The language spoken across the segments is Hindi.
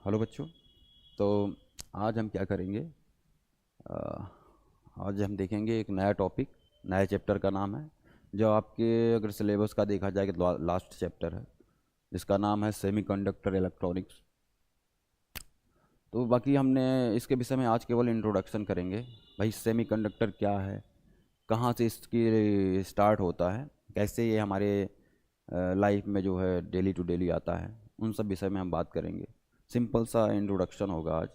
हेलो बच्चों। तो आज हम क्या करेंगे? अ, आज हम देखेंगे एक नया टॉपिक। नया चैप्टर का नाम है, जो आपके अगर सिलेबस का देखा जाए तो लास्ट चैप्टर है, जिसका नाम है सेमीकंडक्टर इलेक्ट्रॉनिक्स। तो बाकी हमने इसके विषय में आज केवल इंट्रोडक्शन करेंगे। भाई सेमीकंडक्टर क्या है, कहाँ से इसकी स्टार्ट होता है, कैसे ये हमारे लाइफ में जो है डेली टू डेली आता है, उन सब विषय में हम बात करेंगे। सिंपल सा इंट्रोडक्शन होगा आज,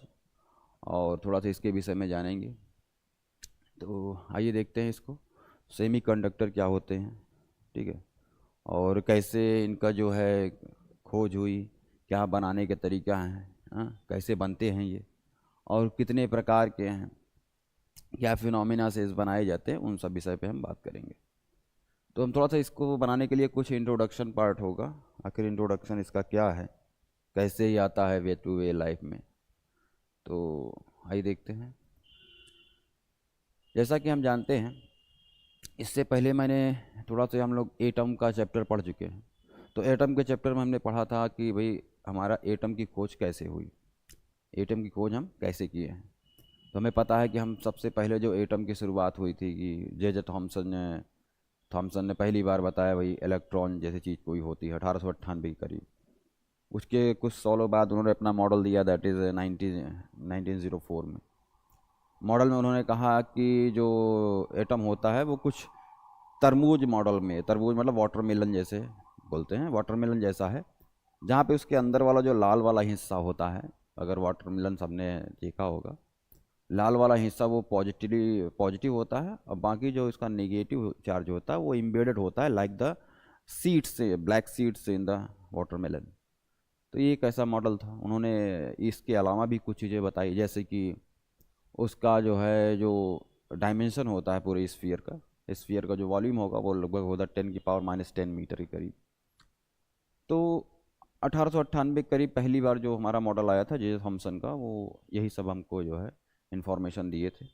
और थोड़ा सा इसके विषय में जानेंगे। तो आइए देखते हैं इसको, सेमीकंडक्टर क्या होते हैं, ठीक है, और कैसे इनका जो है खोज हुई, क्या बनाने के तरीका हैं, हाँ, कैसे बनते हैं ये, और कितने प्रकार के हैं, क्या फिनोमिना से इस बनाए जाते हैं, उन सब विषय पे हम बात करेंगे। तो हम थोड़ा सा इसको बनाने के लिए कुछ इंट्रोडक्शन पार्ट होगा। आखिर इंट्रोडक्शन इसका क्या है, कैसे ही आता है वे टू वे लाइफ में। तो आइए देखते हैं। जैसा कि हम जानते हैं, इससे पहले मैंने थोड़ा सा हम लोग एटम का चैप्टर पढ़ चुके हैं। तो एटम के चैप्टर में हमने पढ़ा था कि भाई हमारा एटम की खोज कैसे हुई, एटम की खोज हम कैसे किए हैं। तो हमें पता है कि हम सबसे पहले जो एटम की शुरुआत हुई थी कि जे थॉमसन ने पहली बार बताया भाई इलेक्ट्रॉन जैसी चीज़ कोई होती है 1898 के करीब। उसके कुछ सालों बाद उन्होंने अपना मॉडल दिया, दैट इज़ 1904 में। मॉडल में उन्होंने कहा कि जो एटम होता है वो कुछ तरबूज मॉडल में, तरबूज मतलब वाटरमेलन जैसे बोलते हैं, वाटरमेलन जैसा है, जहाँ पे उसके अंदर वाला जो लाल वाला हिस्सा होता है, अगर वाटरमेलन सबने देखा होगा, लाल वाला हिस्सा वो पॉजिटिव होता है, और बाकी जो इसका नेगेटिव चार्ज होता है वो इम्बेडेड होता है, like the seeds, black seeds in the watermelon. तो ये एक ऐसा मॉडल था। उन्होंने इसके अलावा भी कुछ चीज़ें बताई, जैसे कि उसका जो है जो डायमेंशन होता है पूरे स्फीयर का जो वॉल्यूम होगा वो लगभग होता है 10⁻⁻10 मीटर के करीब। तो 1898 के करीब पहली बार जो हमारा मॉडल आया था जे थॉमसन का, वो यही सब हमको जो है इन्फॉर्मेशन दिए थे,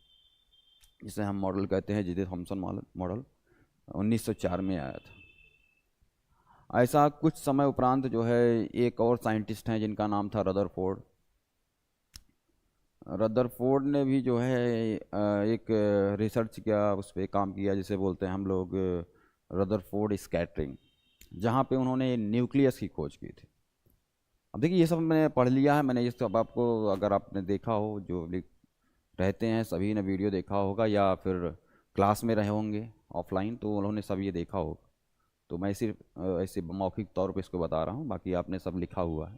जिसे हम मॉडल कहते हैं, जे थॉमसन मॉडल 1904 में आया था। ऐसा कुछ समय उपरांत जो है एक और साइंटिस्ट हैं जिनका नाम था रदरफोर्ड। रदरफोर्ड ने भी जो है एक रिसर्च किया, उस पर काम किया, जिसे बोलते हैं हम लोग रदरफोर्ड स्कैटरिंग, जहाँ पे उन्होंने न्यूक्लियस की खोज की थी। अब देखिए ये सब मैंने पढ़ लिया है, मैंने ये सब आपको, अगर आपने देखा हो, जो रहते हैं सभी ने वीडियो देखा होगा या फिर क्लास में रहे होंगे ऑफलाइन, तो उन्होंने सब ये देखा होगा। तो मैं सिर्फ ऐसे मौखिक तौर पे इसको बता रहा हूँ, बाकी आपने सब लिखा हुआ है।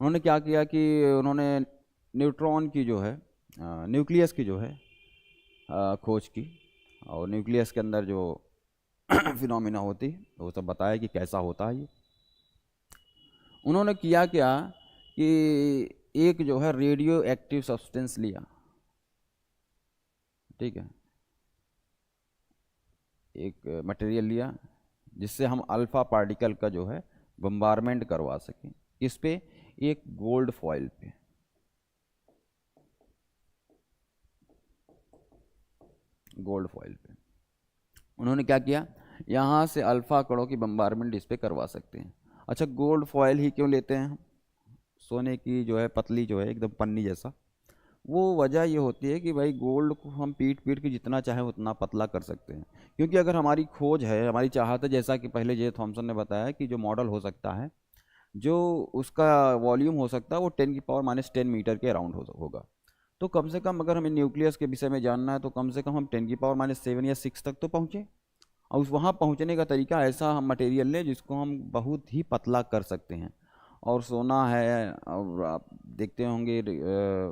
उन्होंने क्या किया कि उन्होंने न्यूट्रॉन की जो है, न्यूक्लियस की जो है खोज की, और न्यूक्लियस के अंदर जो फिनोमिना होती है वो सब बताया कि कैसा होता है ये। उन्होंने किया क्या कि एक जो है रेडियो एक्टिव सब्सटेंस लिया, ठीक है, एक मटेरियल लिया जिससे हम अल्फ़ा पार्टिकल का जो है बम्बारमेंट करवा सकें। इस पे एक गोल्ड फॉइल पे, गोल्ड फॉइल पे उन्होंने क्या किया, यहाँ से अल्फ़ा कणों की बम्बारमेंट इस पे करवा सकते हैं। अच्छा, गोल्ड फॉइल ही क्यों लेते हैं हम? सोने की जो है पतली जो है एकदम पन्नी जैसा, वो वजह ये होती है कि भाई गोल्ड को हम पीट पीट के जितना चाहे उतना पतला कर सकते हैं। क्योंकि अगर हमारी खोज है, हमारी चाहत है, जैसा कि पहले जे थॉमसन ने बताया कि जो मॉडल हो सकता है, जो उसका वॉल्यूम हो सकता है वो 10⁻10 मीटर के अराउंड होगा। तो कम से कम अगर हमें न्यूक्लियस के विषय में जानना है तो कम से कम हम 10⁻7 या 6 तक तो पहुँचें। और उस वहाँ पहुँचने का तरीका ऐसा हम मटेरियल लें जिसको हम बहुत ही पतला कर सकते हैं। और सोना है, और आप देखते होंगे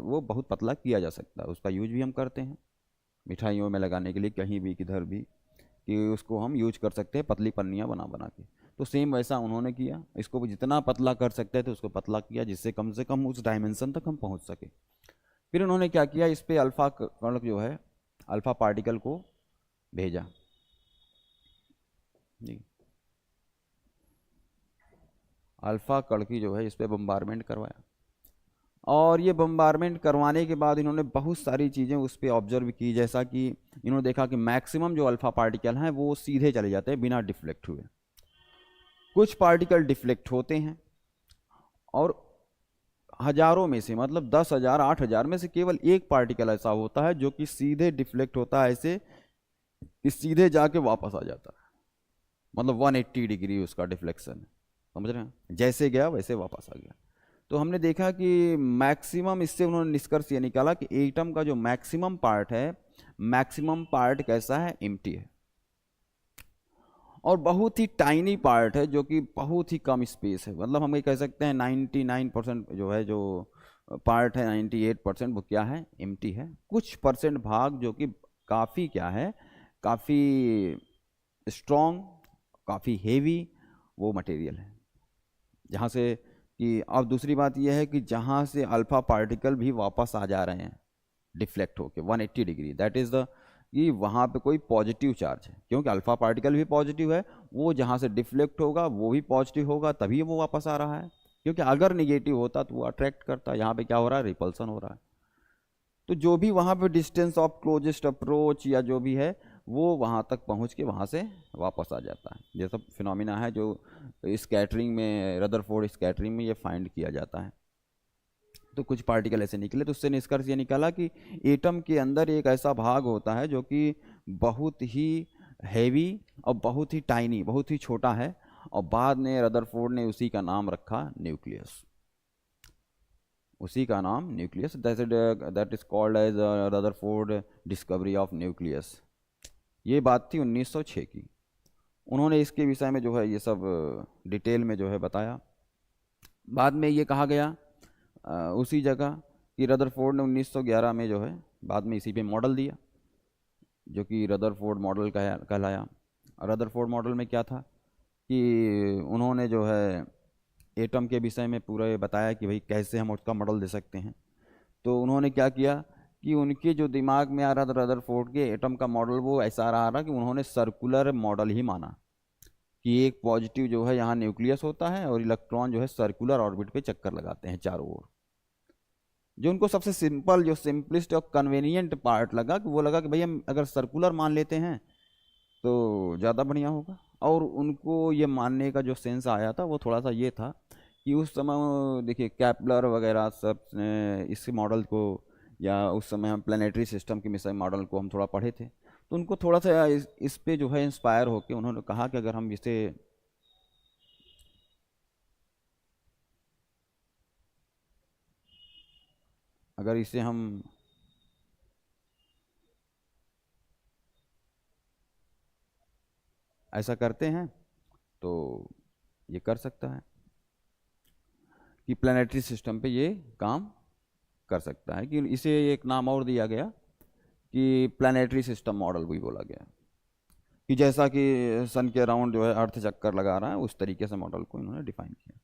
वो बहुत पतला किया जा सकता है, उसका यूज भी हम करते हैं मिठाइयों में लगाने के लिए, कहीं भी किधर भी, कि उसको हम यूज कर सकते हैं पतली पन्नियाँ बना बना के। तो सेम वैसा उन्होंने किया, इसको भी जितना पतला कर सकते थे उसको पतला किया, जिससे कम से कम उस डायमेंशन तक हम पहुँच सके। फिर उन्होंने क्या किया, इस पर अल्फ़ा कण जो है, अल्फ़ा पार्टिकल को भेजा जी, अल्फ़ा कण की जो है इस पर बम्बारमेंट करवाया। और ये बम्बारमेंट करवाने के बाद इन्होंने बहुत सारी चीज़ें उस पर ऑब्जर्व की, जैसा कि इन्होंने देखा कि मैक्सिमम जो अल्फ़ा पार्टिकल हैं वो सीधे चले जाते हैं बिना डिफ्लेक्ट हुए। कुछ पार्टिकल डिफ्लेक्ट होते हैं, और हजारों में से, मतलब 10,000 8,000 में से केवल एक पार्टिकल ऐसा होता है जो कि सीधे डिफ्लेक्ट होता है ऐसे कि सीधे जाके वापस आ जाता है, मतलब 180 डिग्री उसका डिफ्लेक्शन, समझ रहे हैं, जैसे गया वैसे वापस आ गया। तो हमने देखा कि मैक्सिमम, इससे उन्होंने निष्कर्ष ये निकाला कि एटम का जो मैक्सिमम पार्ट है, मैक्सिमम पार्ट कैसा है, एम्प्टी है, और बहुत ही टाइनी पार्ट है जो कि बहुत ही कम स्पेस है, मतलब हम ये कह सकते हैं 99% जो है, जो पार्ट है 98% वो क्या है, एम्प्टी है। कुछ परसेंट भाग जो कि काफ़ी क्या है, काफ़ी स्ट्रॉन्ग, काफ़ी हेवी वो मटेरियल है, जहाँ से कि अब दूसरी बात यह है कि जहाँ से अल्फा पार्टिकल भी वापस आ जा रहे हैं डिफ्लेक्ट होके 180 डिग्री, दैट इज़ द, कि वहाँ पे कोई पॉजिटिव चार्ज है, क्योंकि अल्फा पार्टिकल भी पॉजिटिव है, वो जहाँ से डिफ्लेक्ट होगा वो भी पॉजिटिव होगा, तभी वो वापस आ रहा है, क्योंकि अगर निगेटिव होता तो वो अट्रैक्ट करता, यहाँ पे क्या हो रहा है, रिपल्सन हो रहा है। तो जो भी वहाँ पे डिस्टेंस ऑफ क्लोजेस्ट अप्रोच या जो भी है वो वहाँ तक पहुँच के वहाँ से वापस आ जाता है। ये सब फिनोमिना है जो स्कैटरिंग में, रदरफोर्ड स्कैटरिंग में ये फाइंड किया जाता है। तो कुछ पार्टिकल ऐसे निकले, तो उससे निष्कर्ष ये निकाला कि एटम के अंदर एक ऐसा भाग होता है जो कि बहुत ही हैवी और बहुत ही टाइनी, बहुत ही छोटा है, और बाद में रदरफोर्ड ने उसी का नाम रखा न्यूक्लियस, उसी का नाम nucleus, that is called as Rutherford discovery of nucleus. ये बात थी 1906 की। उन्होंने इसके विषय में जो है ये सब डिटेल में जो है बताया। बाद में ये कहा गया उसी जगह कि रदरफोर्ड ने 1911 में जो है बाद में इसी पे मॉडल दिया जो कि रदरफोर्ड मॉडल कहलाया। रदरफोर्ड मॉडल में क्या था कि उन्होंने जो है एटम के विषय में पूरा ये बताया कि भाई कैसे हम उसका मॉडल दे सकते हैं। तो उन्होंने क्या किया कि उनके जो दिमाग में आ रहा था रदरफोर्ड के एटम का मॉडल, वो ऐसा आ रहा कि उन्होंने सर्कुलर मॉडल ही माना कि एक पॉजिटिव जो है यहाँ न्यूक्लियस होता है और इलेक्ट्रॉन जो है सर्कुलर ऑर्बिट पे चक्कर लगाते हैं चारों ओर। जो उनको सबसे सिंपल, जो सिंपलेस्ट और कन्वीनियंट पार्ट लगा कि वो लगा कि भाई हम अगर सर्कुलर मान लेते हैं तो ज़्यादा बढ़िया होगा। और उनको ये मानने का जो सेंस आया था वो थोड़ा सा ये था कि उस समय देखिए कैपलर वगैरह सब इस मॉडल को, या उस समय हम प्लानिटरी सिस्टम के मिसाइल मॉडल को हम थोड़ा पढ़े थे, तो उनको थोड़ा सा इस पे जो है इंस्पायर होके उन्होंने कहा कि अगर हम इसे हम ऐसा करते हैं तो ये कर सकता है कि प्लानिटरी सिस्टम पे ये काम कर सकता है, कि इसे एक नाम और दिया गया कि प्लानिटरी सिस्टम मॉडल भी बोला गया, कि जैसा कि सन के अराउंड जो है अर्थ चक्कर लगा रहा है उस तरीके से मॉडल को इन्होंने डिफाइन किया।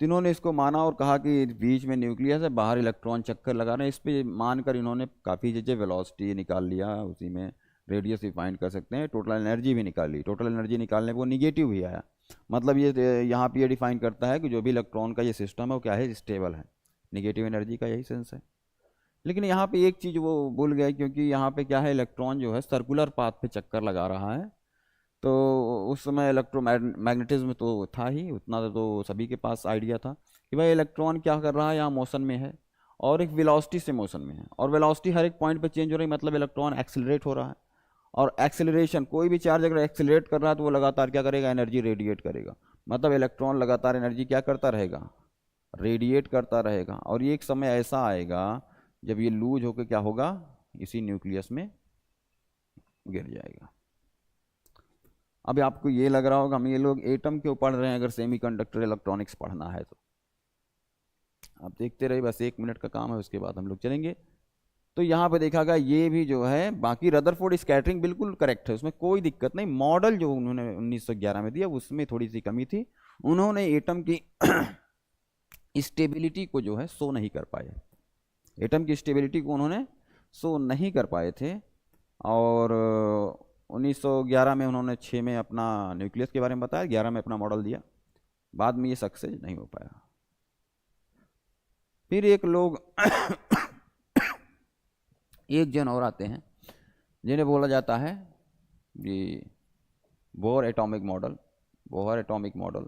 तो इन्होंने इसको माना और कहा कि बीच में न्यूक्लियस है, बाहर इलेक्ट्रॉन चक्कर लगा रहे हैं। इस पे मानकर इन्होंने काफ़ी चीज़ें, वेलोसिटी निकाल लिया, उसी में रेडियस भी फाइंड कर सकते हैं, टोटल एनर्जी भी निकाल ली। टोटल एनर्जी निकालने पर वो निगेटिव भी आया, मतलब ये यहाँ पे ये डिफाइन करता है कि जो भी इलेक्ट्रॉन का ये सिस्टम है वो क्या है, स्टेबल है। निगेटिव एनर्जी का यही सेंस है। लेकिन यहाँ पे एक चीज़ वो भूल गए, क्योंकि यहाँ पे क्या है, इलेक्ट्रॉन जो है सर्कुलर पाथ पे चक्कर लगा रहा है। तो उस समय इलेक्ट्रोमैग्नेटिज्म तो था ही, उतना तो सभी के पास आइडिया था कि भाई इलेक्ट्रॉन क्या कर रहा है, यहाँ मोशन में है और एक वेलोसिटी से मोशन में है, और वेलोसिटी हर एक पॉइंट पे चेंज हो रही है, मतलब इलेक्ट्रॉन एक्सेलरेट हो रहा है। और एक्सेलरेशन, कोई भी चार्ज अगर एक्सेलरेट कर रहा है तो वो लगातार क्या करेगा, एनर्जी रेडिएट करेगा, मतलब इलेक्ट्रॉन लगातार एनर्जी क्या करता रहेगा, रेडिएट करता रहेगा। और ये एक समय ऐसा आएगा जब ये लूज होकर क्या होगा, इसी न्यूक्लियस में गिर जाएगा। अभी आपको ये लग रहा होगा हम ये लोग एटम क्यों पढ़ रहे हैं अगर सेमीकंडक्टर इलेक्ट्रॉनिक्स पढ़ना है तो। आप देखते रहिए, बस 1 मिनट का काम है, उसके बाद हम लोग चलेंगे। तो यहाँ पे देखा गया ये भी जो है, बाकी रदरफोर्ड स्कैटरिंग बिल्कुल करेक्ट है, उसमें कोई दिक्कत नहीं। मॉडल जो उन्होंने 1911 में दिया उसमें थोड़ी सी कमी थी, उन्होंने एटम की स्टेबिलिटी को जो है शो नहीं कर पाए, एटम की स्टेबिलिटी को उन्होंने शो नहीं कर पाए थे। और 1911 में उन्होंने 6 में अपना न्यूक्लियस के बारे में बताया, 11 में अपना मॉडल दिया, बाद में ये सक्सेस नहीं हो पाया। फिर एक लोग एक जन और आते हैं जिन्हें बोला जाता है ये Bohr atomic model. Bohr atomic model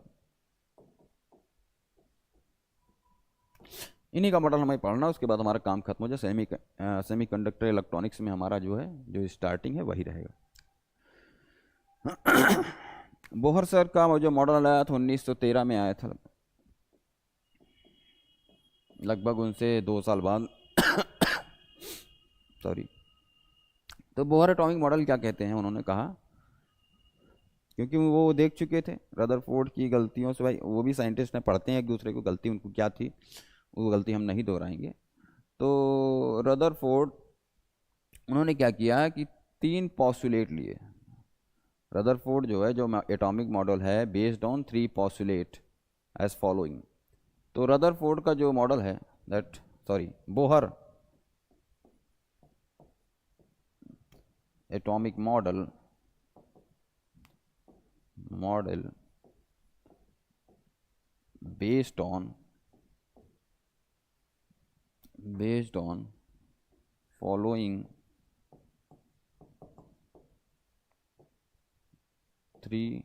इन्हीं का मॉडल हमें पढ़ना, उसके बाद हमारा काम खत्म हो जाए। सेमीकंडक्टर इलेक्ट्रॉनिक्स में हमारा जो है जो स्टार्टिंग है वही रहेगा। बोहर सर का जो मॉडल आया था 1913 में आया था, लगभग उनसे 2 साल बाद सॉरी। तो बोहर एटॉमिक मॉडल क्या कहते हैं, उन्होंने कहा, क्योंकि वो देख चुके थे रदरफोर्ड की गलतियों से, भाई वो भी साइंटिस्ट हैं, पढ़ते हैं एक दूसरे को, गलती उनको क्या थी वो गलती हम नहीं दोहराएंगे। तो रदरफोर्ड उन्होंने क्या किया कि 3 पॉस्टुलेट लिए। रदरफोर्ड जो है जो एटॉमिक मॉडल है based on 3 postulate as following. तो रदरफोर्ड का जो मॉडल है Bohr atomic model based on following 3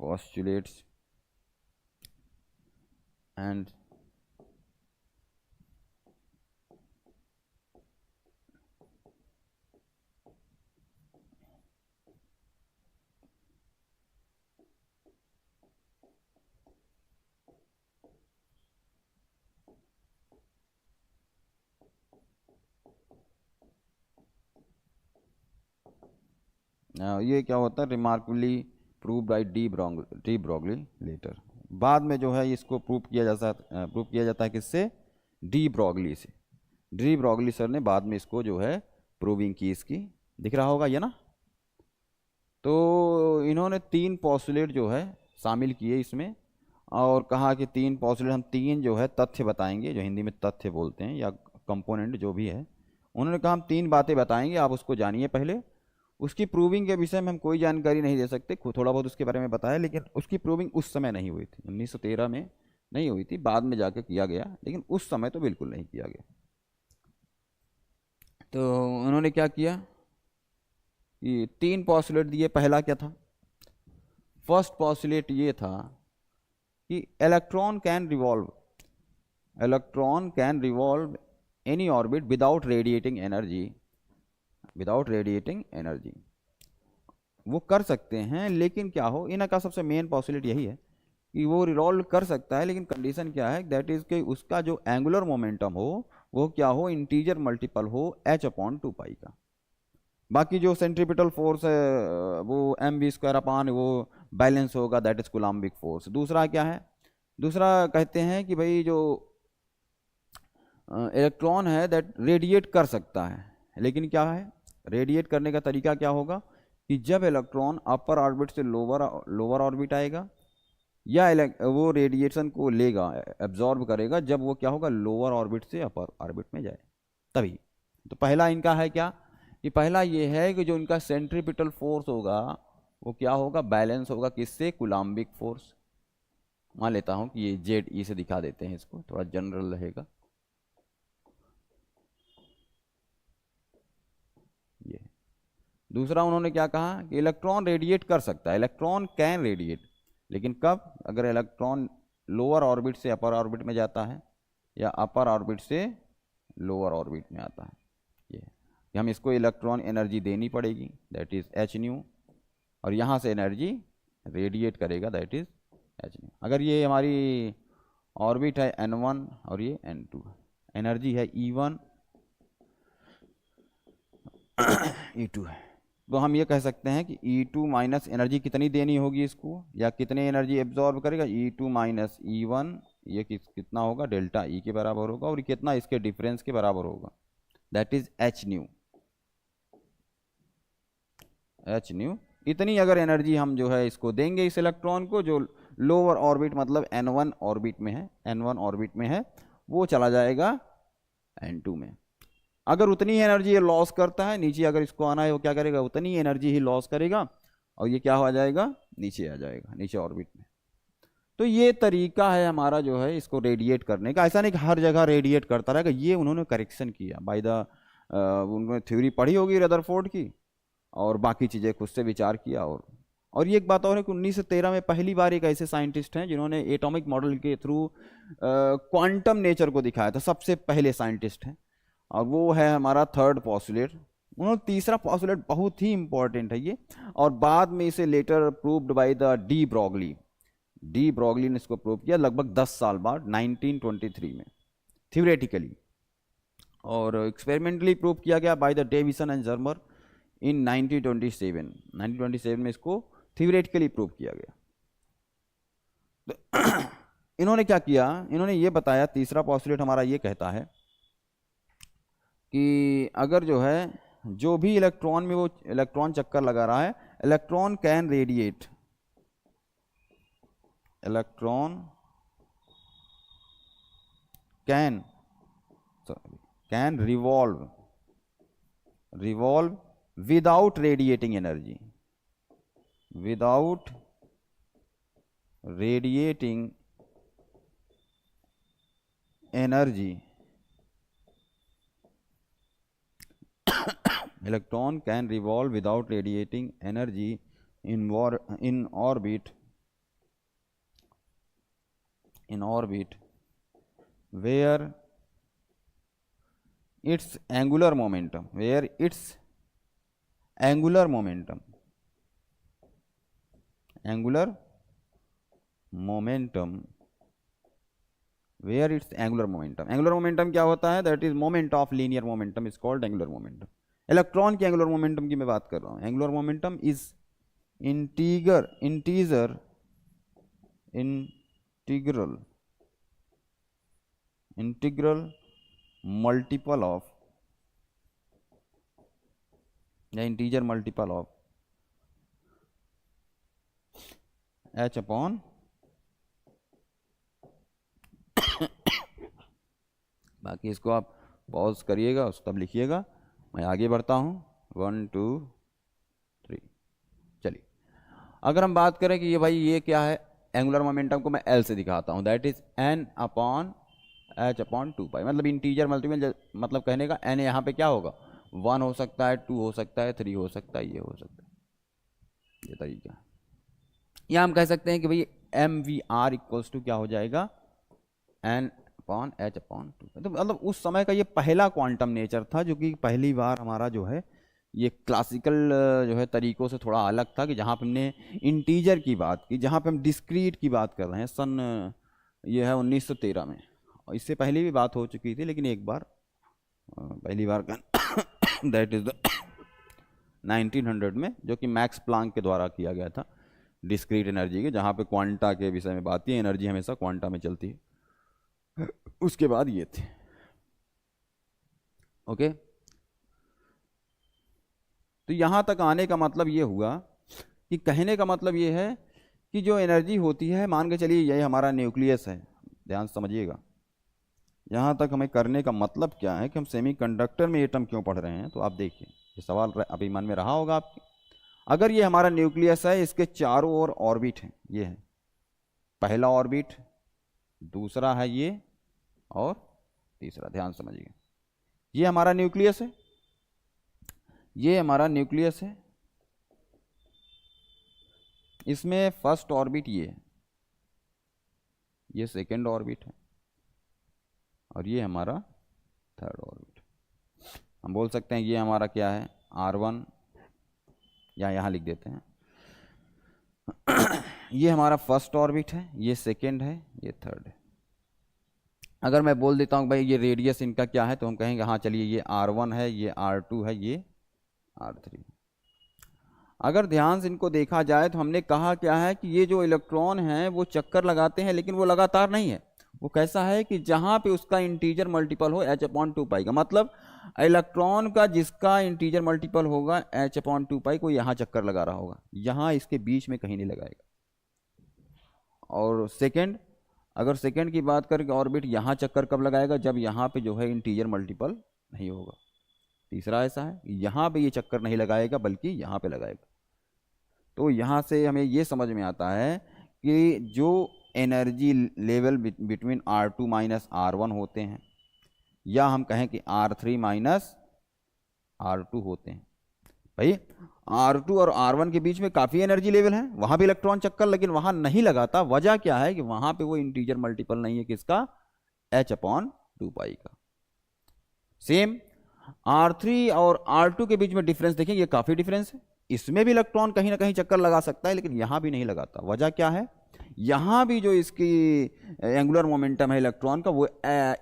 postulates and ये क्या होता है, remarkably prove by de Broglie later. बाद में जो है इसको प्रूव किया जाता है किससे, डी ब्रॉगली से। डी ब्रॉगली सर ने बाद में इसको जो है प्रूविंग की इसकी, दिख रहा होगा ये ना। तो इन्होंने 3 पॉस्टुलेट जो है शामिल किए इसमें, और कहा कि 3 पॉस्टुलेट, हम 3 जो है तथ्य बताएंगे, जो हिंदी में तथ्य बोलते हैं या कंपोनेंट जो भी है। उन्होंने कहा हम 3 बातें बताएंगे, आप उसको जानिए पहले। उसकी प्रूविंग के विषय में हम कोई जानकारी नहीं दे सकते, थोड़ा बहुत उसके बारे में बताया, लेकिन उसकी प्रूविंग उस समय नहीं हुई थी, 1913 में नहीं हुई थी, बाद में जाके किया गया, लेकिन उस समय तो बिल्कुल नहीं किया गया। तो उन्होंने क्या किया कि 3 पॉस्टुलेट दिए। पहला क्या था, फर्स्ट पॉस्टुलेट ये था कि electron can revolve any orbit without radiating energy. वो कर सकते हैं, लेकिन क्या हो, इनका सबसे मेन पॉस्टुलेट यही है कि वो रिवॉल्व कर सकता है, लेकिन कंडीशन क्या है, दैट इज कि उसका जो एंगुलर मोमेंटम हो वो क्या हो, इंटीजर मल्टीपल हो h/2π का। बाकी जो सेंट्रीपिटल फोर्स है वो mv² वो बैलेंस होगा, दैट इज कूलम्बिक फोर्स। दूसरा क्या है, दूसरा कहते हैं कि भाई जो इलेक्ट्रॉन है दैट रेडिएट कर सकता है, लेकिन क्या है, रेडिएट करने का तरीका क्या होगा कि जब इलेक्ट्रॉन अपर ऑर्बिट से लोअर ऑर्बिट आएगा, या वो रेडिएशन को लेगा, एब्जॉर्ब करेगा, जब वो क्या होगा, लोअर ऑर्बिट से अपर ऑर्बिट में जाए तभी। तो पहला इनका है क्या, कि पहला ये है कि जो इनका सेंट्रीपिटल फोर्स होगा वो क्या होगा, बैलेंस होगा किससे, कूलम्बिक फोर्स। मान लेता हूँ कि ये ZE से दिखा देते हैं, इसको थोड़ा जनरल रहेगा। ये दूसरा उन्होंने क्या कहा कि इलेक्ट्रॉन रेडिएट कर सकता है, इलेक्ट्रॉन कैन रेडिएट, लेकिन कब, अगर इलेक्ट्रॉन लोअर ऑर्बिट से अपर ऑर्बिट में जाता है या अपर ऑर्बिट से लोअर ऑर्बिट में आता है। ये हम इसको इलेक्ट्रॉन एनर्जी देनी पड़ेगी, दैट इज h², और यहाँ से एनर्जी रेडिएट करेगा, दैट इज h²। अगर ये हमारी ऑर्बिट है n1 और ये n2, एनर्जी है E1 E2 है, तो हम ये कह सकते हैं कि E2 माइनस एनर्जी कितनी देनी होगी इसको, या कितने एनर्जी एब्जॉर्ब करेगा, E2 माइनस E1, ये कितना होगा, डेल्टा E के बराबर होगा, और कितना इसके डिफरेंस के बराबर होगा, दैट इज h²। इतनी अगर एनर्जी हम जो है इसको देंगे इस इलेक्ट्रॉन को, जो लोअर ऑर्बिट मतलब n1 ऑर्बिट में है, वो चला जाएगा n2 में। अगर उतनी एनर्जी ये लॉस करता है, नीचे अगर इसको आना है वो क्या करेगा, उतनी एनर्जी ही लॉस करेगा, और ये क्या हो जाएगा, नीचे आ जाएगा, नीचे ऑर्बिट में। तो ये तरीका है हमारा जो है इसको रेडिएट करने का। ऐसा नहीं कि हर जगह रेडिएट करता रहेगा, ये उन्होंने करेक्शन किया बाय द, उन्होंने थ्योरी पढ़ी होगी रदरफोर्ड की, और बाकी चीज़ें खुद से विचार किया और और ये एक बात और है कि 1913 में पहली बार एक ऐसे साइंटिस्ट हैं जिन्होंने एटॉमिक मॉडल के थ्रू क्वांटम नेचर को दिखाया था, सबसे पहले साइंटिस्ट हैं, और वो है हमारा थर्ड पॉस्टुलेट। उन्होंने तीसरा पॉस्टुलेट बहुत ही इंपॉर्टेंट है ये, और बाद में इसे later proved by the de Broglie. De Broglie ने इसको प्रूव किया लगभग 10 साल बाद 1923 में थ्योरेटिकली, और एक्सपेरिमेंटली प्रूव किया गया by the Davisson and Germer in 1927 में इसको थ्योरेटिकली प्रूव किया गया। तो इन्होंने क्या किया, इन्होंने ये बताया, तीसरा पॉस्टुलेट हमारा ये कहता है कि अगर जो है जो भी इलेक्ट्रॉन में वो इलेक्ट्रॉन चक्कर लगा रहा है, electron can radiate, electron can revolve without radiating energy, without radiating energy, electron can revolve without radiating energy in orbit where its angular momentum where its angular momentum क्या होता है, that is moment of linear momentum is called angular momentum. Electron की एंगुलर मोमेंटम की मैं बात कर रहा हूं। Angular momentum is integral multiple of या integer multiple of h upon बाकी इसको आप पॉज करिएगा, उस तब लिखिएगा। मैं आगे बढ़ता हूँ, 1 2 3। चलिए, अगर हम बात करें कि ये भाई ये क्या है, एंगुलर मोमेंटम को मैं L से दिखाता हूँ, that is n upon h upon 2 पाई, मतलब इंटीजर मल्टीपल, मतलब कहने का n यहाँ पे क्या होगा, 1 हो सकता है, 2 हो सकता है, 3 हो सकता है, ये हो सकता है, ये तरीका। या हम कह सकते हैं कि भाई MVR इक्वल्स टू क्या हो जाएगा, n अपॉन h अपॉन 2। तो मतलब उस समय का ये पहला क्वांटम नेचर था, जो कि पहली बार हमारा जो है ये क्लासिकल जो है तरीकों से थोड़ा अलग था, कि जहाँ पे हमने इंटीजर की बात की, जहाँ पे हम डिस्क्रीट की बात कर रहे हैं। सन ये है 1913 में, और इससे पहले भी बात हो चुकी थी, लेकिन एक बार पहली बार का दैट इज द 1900 में, जो कि मैक्स प्लांक के द्वारा किया गया था, डिस्क्रीट एनर्जी के, जहाँ पे क्वांटा के विषय में बात की, एनर्जी हमेशा क्वांटा में चलती है। उसके बाद ये थे, ओके। तो यहां तक आने का मतलब ये हुआ कि कहने का मतलब ये है कि जो एनर्जी होती है, मान के चलिए यही हमारा न्यूक्लियस है, ध्यान से समझिएगा। यहां तक हमें करने का मतलब क्या है कि हम सेमीकंडक्टर में एटम क्यों पढ़ रहे हैं। तो आप देखिए, ये सवाल अभी मन में रहा होगा आपके। अगर ये हमारा न्यूक्लियस है, इसके चारों ओर ऑर्बिट है, ये है पहला ऑर्बिट, दूसरा है ये, और तीसरा। ध्यान समझिए, ये हमारा न्यूक्लियस है, ये हमारा न्यूक्लियस है, इसमें फर्स्ट ऑर्बिट ये है, ये सेकेंड ऑर्बिट है, और ये हमारा थर्ड ऑर्बिट। हम बोल सकते हैं ये हमारा क्या है, R1, या यहाँ लिख देते हैं ये हमारा फर्स्ट ऑर्बिट है, ये सेकेंड है, ये थर्ड है। अगर मैं बोल देता हूँ भाई ये रेडियस इनका क्या है, तो हम कहेंगे हाँ चलिए ये R1 है, ये R2 है, ये R3। अगर ध्यान से इनको देखा जाए तो हमने कहा क्या है कि ये जो इलेक्ट्रॉन हैं वो चक्कर लगाते हैं, लेकिन वो लगातार नहीं है। वो कैसा है कि जहाँ पे उसका इंटीजर मल्टीपल हो h/2 पाई का, मतलब इलेक्ट्रॉन का जिसका इंटीजर मल्टीपल होगा h/2 पाई को यहाँ चक्कर लगा रहा होगा, यहाँ इसके बीच में कहीं नहीं लगाएगा। और सेकेंड, अगर सेकेंड की बात करें ऑर्बिट यहाँ चक्कर कब लगाएगा, जब यहाँ पे जो है इंटीजर मल्टीपल नहीं होगा। तीसरा ऐसा है, यहाँ पे ये चक्कर नहीं लगाएगा बल्कि यहाँ पे लगाएगा। तो यहाँ से हमें ये समझ में आता है कि जो energy level between R2 minus R1 होते हैं, या हम कहें कि R3 माइनस R2 होते हैं, भाई R2 और R1 के बीच में काफ़ी एनर्जी लेवल है, वहाँ भी इलेक्ट्रॉन चक्कर, लेकिन वहाँ नहीं लगाता। वजह क्या है कि वहाँ पे वो इंटीजर मल्टीपल नहीं है किसका, H/2 पाई का। सेम R3 और R2 के बीच में डिफरेंस देखेंगे, ये काफ़ी डिफरेंस है। इसमें भी इलेक्ट्रॉन कहीं ना कहीं चक्कर लगा सकता है, लेकिन यहाँ भी नहीं लगाता। वजह क्या है, यहाँ भी जो इसकी एंगुलर मोमेंटम है इलेक्ट्रॉन का, वो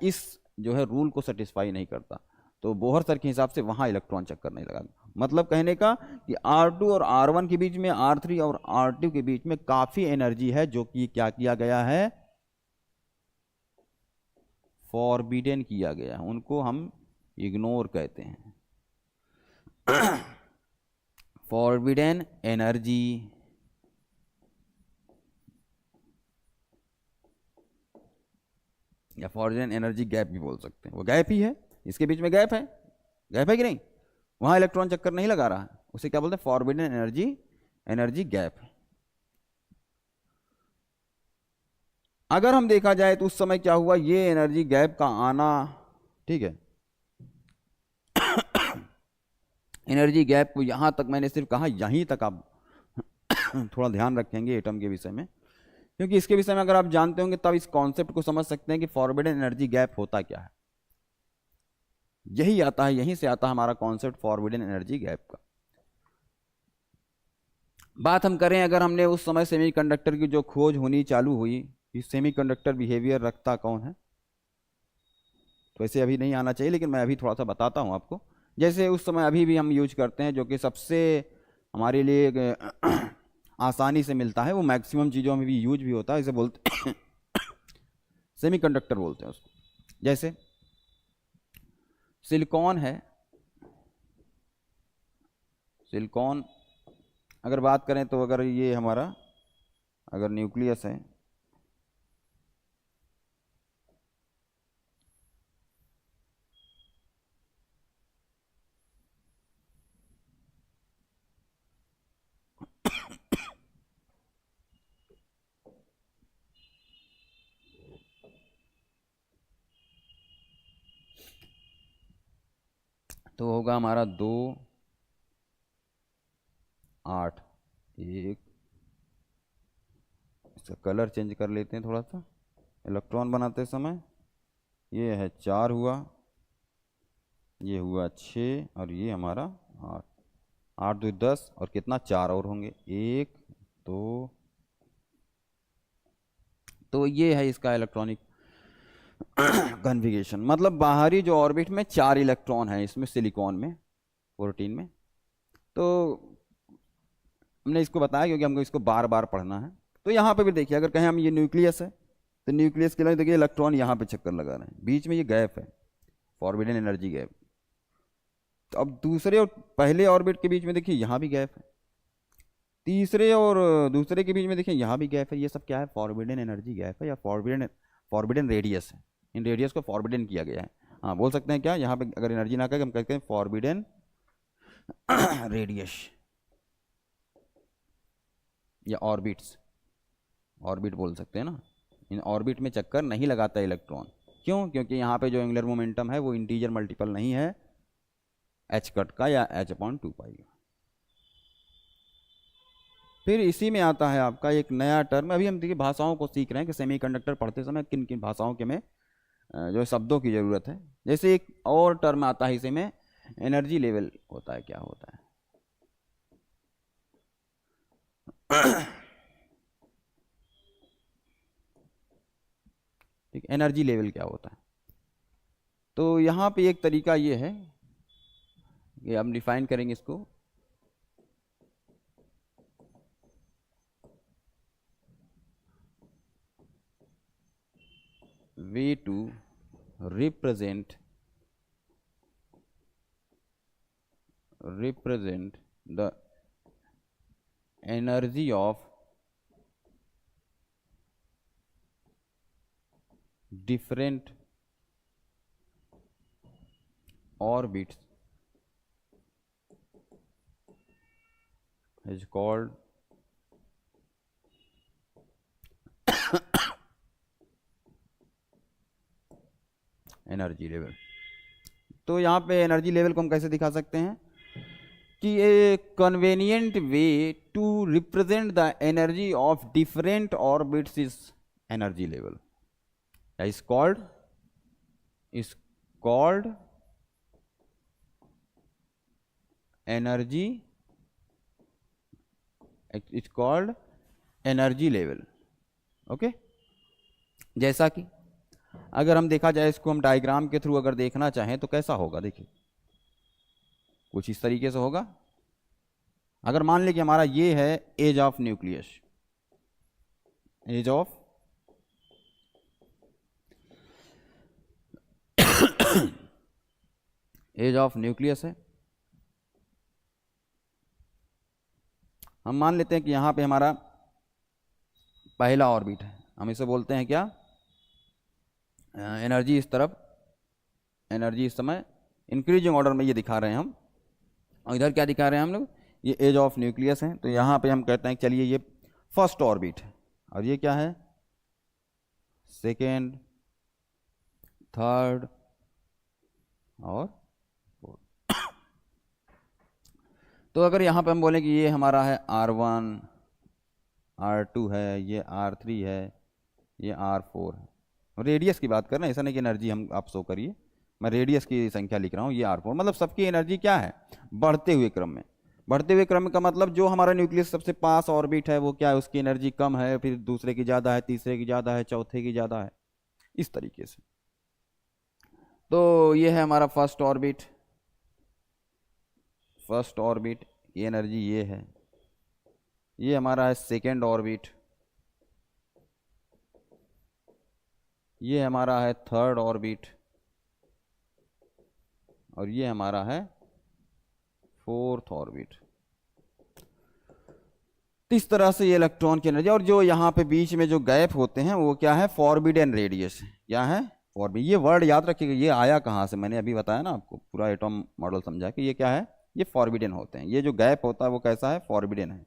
इस जो है रूल को सेटिस्फाई नहीं करता। तो बोहर सर के हिसाब से वहाँ इलेक्ट्रॉन चक्कर नहीं लगा। मतलब कहने का कि R2 और R1 के बीच में, R3 और R2 के बीच में काफ़ी एनर्जी है, जो कि क्या किया गया है, फॉरबिडन किया गया है। उनको हम इग्नोर कहते हैं, फॉरबिडन एनर्जी। या फॉरबिडन एनर्जी गैप भी बोल सकते हैं, वो गैप ही है, इसके बीच में गैप है, गैप है कि नहीं, वहां इलेक्ट्रॉन चक्कर नहीं लगा रहा है, उसे क्या बोलते हैं, फॉरबिडन एनर्जी, एनर्जी गैप। अगर हम देखा जाए तो उस समय क्या हुआ, ये एनर्जी गैप का आना, ठीक है, एनर्जी गैप को यहां तक मैंने सिर्फ कहा, यहीं तक आप थोड़ा ध्यान रखेंगे एटम के विषय में, क्योंकि इसके विषय में अगर आप जानते होंगे तब इस कॉन्सेप्ट को समझ सकते हैं कि फॉरबिडन एनर्जी गैप होता क्या है। यही आता है, यहीं से आता है हमारा कॉन्सेप्ट फॉरबिडन एनर्जी गैप का। बात हम करें, अगर हमने उस समय सेमीकंडक्टर की जो खोज होनी चालू हुई, कि सेमीकंडक्टर बिहेवियर रखता कौन है, तो ऐसे अभी नहीं आना चाहिए, लेकिन मैं अभी थोड़ा सा बताता हूं आपको। जैसे उस समय अभी भी हम यूज करते हैं, जो कि सबसे हमारे लिए आसानी से मिलता है, वो मैक्सिमम चीज़ों में भी यूज भी होता है, इसे बोलते सेमीकंडक्टर बोलते हैं उसको। जैसे सिलिकॉन है, सिलिकॉन अगर बात करें तो अगर ये हमारा अगर न्यूक्लियस है, तो होगा हमारा 2 8 1, इसका कलर चेंज कर लेते हैं थोड़ा सा इलेक्ट्रॉन बनाते समय। ये है 4 हुआ, ये हुआ 6, और ये हमारा 8, 8 2 10, और कितना 4 और होंगे, 1 2। तो ये है इसका इलेक्ट्रॉनिक कन्फिगरेशन। मतलब बाहरी जो ऑर्बिट में 4 इलेक्ट्रॉन है इसमें, सिलिकॉन में, प्रोटीन में। तो हमने इसको बताया क्योंकि हमको इसको बार बार पढ़ना है। तो यहाँ पे भी देखिए, अगर कहें हम ये न्यूक्लियस है, तो न्यूक्लियस के लिए देखिए इलेक्ट्रॉन यहाँ पे चक्कर लगा रहे हैं, बीच में ये गैप है, फॉरबिडन एनर्जी गैप। तो अब दूसरे और पहले ऑर्बिट के बीच में देखिए यहाँ भी गैप है, तीसरे और दूसरे के बीच में देखिए यहाँ भी गैप है। ये सब क्या है, फॉरबिडन एनर्जी गैप है, या फॉरबिडन रेडियस है। इन रेडियस को फॉरबिडन किया गया है। हाँ, बोल सकते हैं क्या, यहाँ पे अगर एनर्जी ना कहे हम कहते हैं फॉरबिडन रेडियस, या ऑर्बिट्स, ऑर्बिट बोल सकते हैं ना। इन ऑर्बिट में चक्कर नहीं लगाता इलेक्ट्रॉन, क्यों, क्योंकि यहाँ पे जो एंगुलर मोमेंटम है वो इंटीजर मल्टीपल नहीं है h कट का या H/2 पाई का। फिर इसी में आता है आपका एक नया टर्म। अभी हम देखिए भाषाओं को सीख रहे हैं कि सेमीकंडक्टर पढ़ते समय किन किन भाषाओं के में जो शब्दों की ज़रूरत है। जैसे एक और टर्म आता है इसी में, एनर्जी लेवल होता है। क्या होता है ठीक, एनर्जी लेवल क्या होता है। तो यहाँ पे एक तरीका ये है कि हम डिफाइन करेंगे इसको, way to represent the energy of different orbits is called energy level. तो यहाँ पे एनर्जी लेवल को हम कैसे दिखा सकते हैं, कि a convenient way to represent the energy of different orbits is energy level, is called energy, it's called energy level. Okay, जैसा कि अगर हम देखा जाए इसको, हम डायग्राम के थ्रू अगर देखना चाहें तो कैसा होगा, देखिए कुछ इस तरीके से होगा। अगर मान लें कि हमारा ये है edge of nucleus, edge of edge of nucleus है। हम मान लेते हैं कि यहां पे हमारा पहला ऑर्बिट है, हम इसे बोलते हैं क्या, एनर्जी इस तरफ, एनर्जी इस समय इंक्रीजिंग ऑर्डर में ये दिखा रहे हैं हम, और इधर क्या दिखा रहे हैं हम लोग, ये एज ऑफ न्यूक्लियस है। तो यहाँ पे हम कहते हैं कि चलिए ये फर्स्ट ऑर्बिट है, और ये क्या है, सेकेंड, थर्ड और फोर्थ। तो अगर यहाँ पे हम बोलें कि ये हमारा है R1, R2 है, ये R3 है, ये R4 है। रेडियस की बात कर रहे हैं, ऐसा नहीं कि एनर्जी हम आप शो करिए, मैं रेडियस की संख्या लिख रहा हूँ। ये R4 मतलब सबकी एनर्जी क्या है, बढ़ते हुए क्रम में। बढ़ते हुए क्रम का मतलब जो हमारा न्यूक्लियस सबसे पास ऑर्बिट है वो क्या है, उसकी एनर्जी कम है, फिर दूसरे की ज़्यादा है, तीसरे की ज़्यादा है, चौथे की ज़्यादा है, इस तरीके से। तो ये है हमारा फर्स्ट ऑर्बिट, फर्स्ट ऑर्बिट, ये एनर्जी ये है। ये हमारा है सेकेंड ऑर्बिट, ये हमारा है थर्ड ऑर्बिट, और ये हमारा है फोर्थ ऑर्बिट। इस तरह से ये इलेक्ट्रॉन की एनर्जी, और जो यहाँ पे बीच में जो गैप होते हैं वो क्या है, फॉरबिडन रेडियस। क्या है, फॉरबिड। ये वर्ड याद रखिएगा, ये आया कहाँ से, मैंने अभी बताया ना आपको, पूरा एटॉम मॉडल समझा कि ये क्या है, ये फॉरबिडन होते हैं। ये जो गैप होता है वो कैसा है, फॉरबिडन है,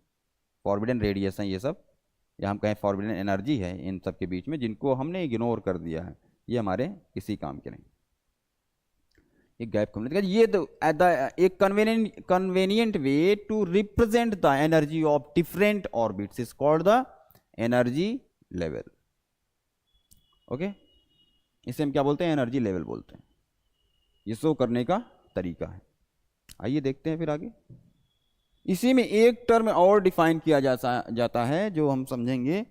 फॉरबिडन रेडियस है ये सब, या हम कहें फॉरबिडन एनर्जी है इन सब के बीच में, जिनको हमने इग्नोर कर दिया है, ये हमारे किसी काम के नहीं। एक गैप कम्युनिकेट, ये एक convenient way to represent the energy of different orbits is called the energy level. Okay, इसे हम क्या बोलते हैं, एनर्जी लेवल बोलते हैं। ये शो करने का तरीका है। आइए देखते हैं फिर आगे। इसी में एक टर्म और डिफाइन किया जाता है जो हम समझेंगे,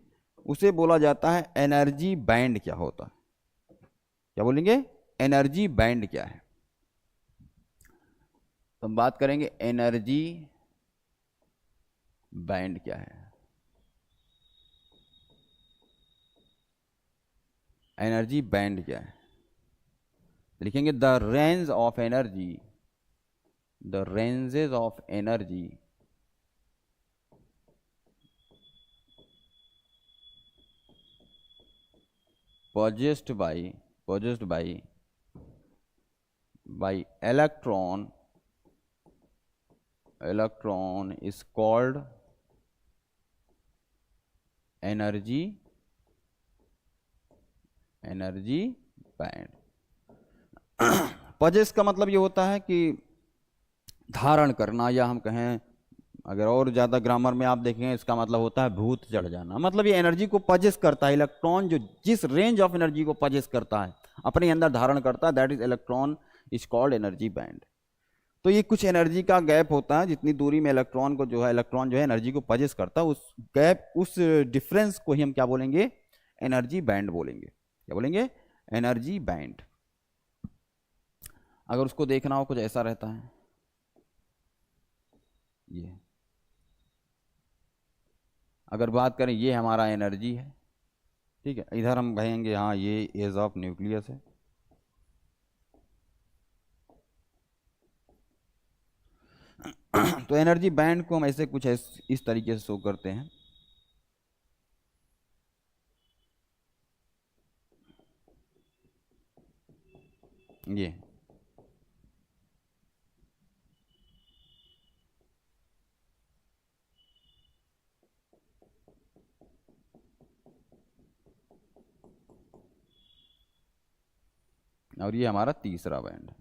उसे बोला जाता है एनर्जी बैंड। क्या होता है, क्या बोलेंगे, एनर्जी बैंड क्या है। तो हम बात करेंगे एनर्जी बैंड क्या है। एनर्जी बैंड क्या है, लिखेंगे the range of energy, the ranges of energy possessed by electron is called energy band. Possess का मतलब ये होता है कि धारण करना, या हम कहें अगर और ज़्यादा ग्रामर में आप देखेंगे इसका मतलब होता है भूत चढ़ जाना। मतलब ये एनर्जी को पजेस करता है, इलेक्ट्रॉन जो जिस रेंज ऑफ एनर्जी को पजेस करता है, अपने अंदर धारण करता है, that is electron is called energy band. तो ये कुछ एनर्जी का गैप होता है, जितनी दूरी में इलेक्ट्रॉन जो है एनर्जी को पजेस करता है, उस गैप, उस डिफरेंस को ही हम क्या बोलेंगे, एनर्जी बैंड बोलेंगे। क्या बोलेंगे, एनर्जी बैंड। अगर उसको देखना हो कुछ ऐसा रहता है, ये अगर बात करें ये हमारा एनर्जी है, ठीक है, इधर हम कहेंगे हाँ ये एज ऑफ न्यूक्लियस है। तो एनर्जी बैंड को हम ऐसे कुछ इस तरीके से शो करते हैं। ये और ये हमारा तीसरा बैंड है।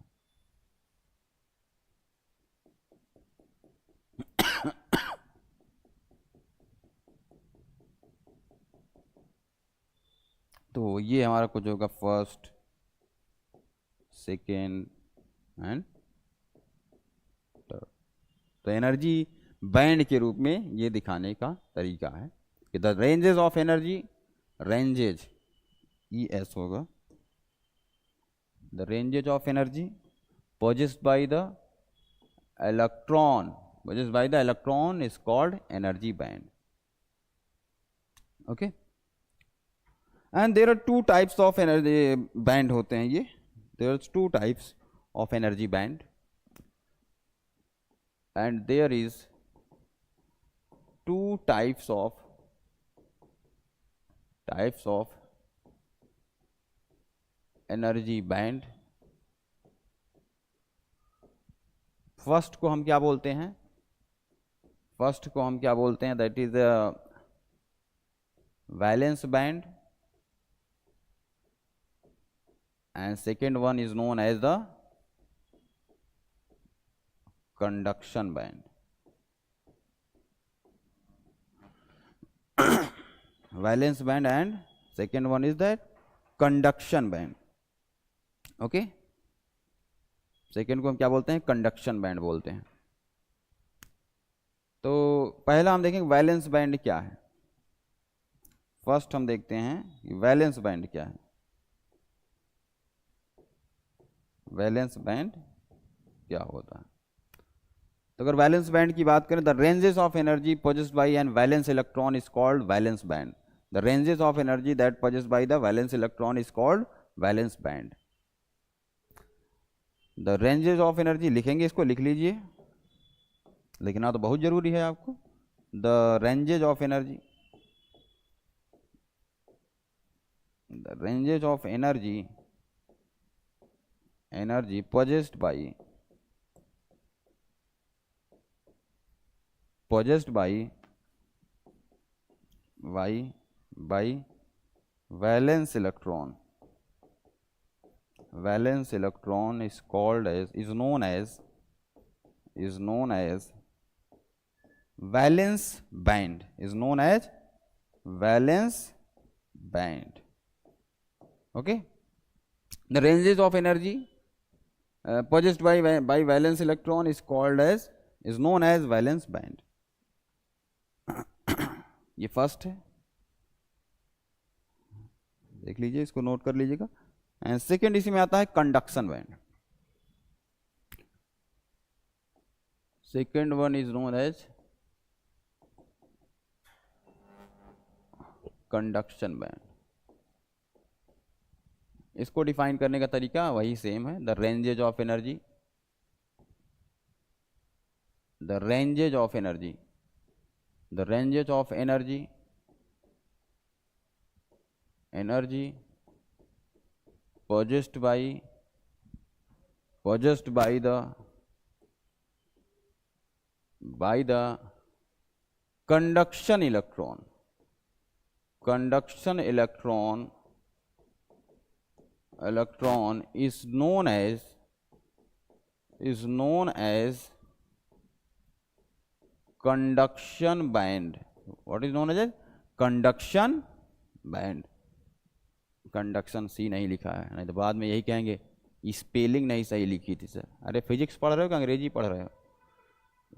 ये हमारा कुछ होगा फर्स्ट, सेकेंड एंड थर्ड। तो एनर्जी बैंड के रूप में ये दिखाने का तरीका है कि the ranges of energy, ranges E S होगा, the ranges of energy possessed by the electron is called energy band. Okay, and there are two types of energy band होते हैं ये, there are two types of energy band and there is two types of energy band. First को हम क्या बोलते हैं, that is valence band and second one is known as the conduction band. Valence band and second one is the conduction band. Okay, second को हम क्या बोलते हैं, कंडक्शन बैंड बोलते हैं. तो पहला हम देखेंगे वैलेंस बैंड क्या है. फर्स्ट हम देखते हैं कि वैलेंस बैंड क्या है. वैलेंस बैंड क्या होता है. तो अगर वैलेंस बैंड की बात करें, the ranges of energy possessed by an valence electron is called valence band. The ranges of energy that possessed by the valence electron is called valence band. The ranges of energy लिखेंगे, इसको लिख लीजिए, लिखना तो बहुत जरूरी है आपको. The ranges of energy, the ranges of energy possessed by valence electron. Valence electron is known as valence band, okay. The ranges of energy possessed by valence electron is known as valence band. ये फर्स्ट है, देख लीजिए, इसको नोट कर लीजिएगा. एंड सेकेंड इसी में आता है conduction band. Second one is known as conduction band. इसको डिफाइन करने का तरीका वही सेम है. The ranges of energy, possessed by the conduction electron is known as conduction band. What is known as conduction band. Conduction C नहीं लिखा है, नहीं तो बाद में यही कहेंगे स्पेलिंग नहीं सही लिखी थी सर. अरे फिजिक्स पढ़ रहे हो कि अंग्रेजी पढ़ रहे हो.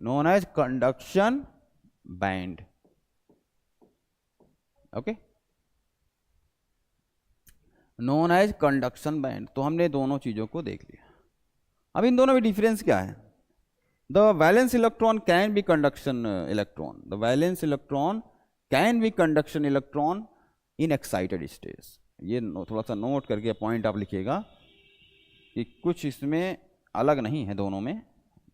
Known as conduction band. Okay, known as conduction band. तो हमने दोनों चीजों को देख लिया. अब इन दोनों में डिफरेंस क्या है. The valence electron can be conduction electron. The valence electron can be conduction electron in excited stage. ये थोड़ा सा नोट करके पॉइंट आप लिखिएगा कि कुछ इसमें अलग नहीं है, दोनों में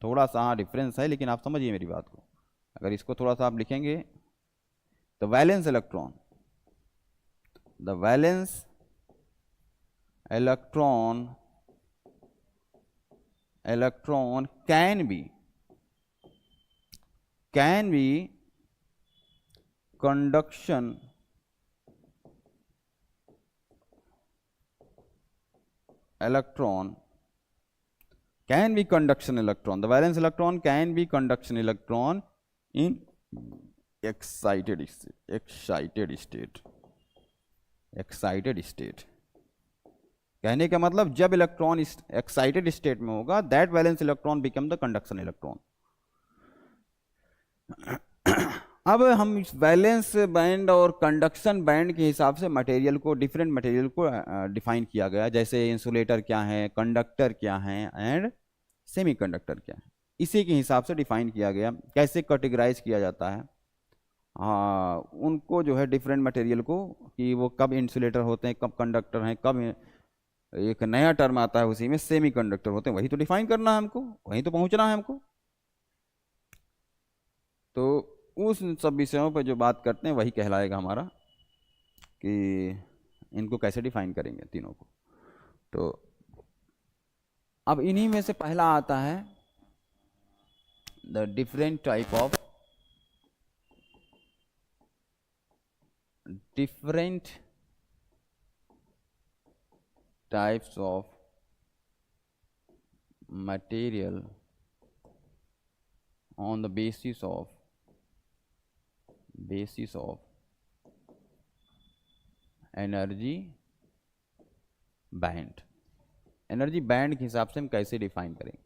थोड़ा सा डिफरेंस है, लेकिन आप समझिए मेरी बात को. अगर इसको थोड़ा सा आप लिखेंगे, the valence electron can be conduction electron. The valence electron can be conduction electron in excited state. Excited state, कहने का मतलब जब इलेक्ट्रॉन एक्साइटेड स्टेट में होगा that valence electron become the conduction electron. अब हम इस वैलेंस बैंड और कंडक्शन बैंड के हिसाब से मटेरियल को, डिफरेंट मटेरियल को डिफाइन किया गया, जैसे इंसुलेटर क्या है, कंडक्टर क्या है एंड सेमीकंडक्टर क्या है, इसी के हिसाब से डिफाइन किया गया। कैसे कैटेगराइज किया जाता है, हाँ उनको जो है डिफरेंट मटेरियल को, कि वो कब इंसुलेटर होते हैं, कब कंडक्टर हैं, कब एक नया टर्म आता है उसी में सेमीकंडक्टर होते हैं, वही तो डिफाइन करना है हमको, वहीं तो पहुंचना है हमको। तो उस सब विषयों पर जो बात करते हैं वही कहलाएगा हमारा, कि इनको कैसे डिफाइन करेंगे तीनों को। तो अब इन्हीं में से पहला आता है the different type of different types of material on the basis of energy band। Energy band के हिसाब से हम कैसे डिफाइन करेंगे,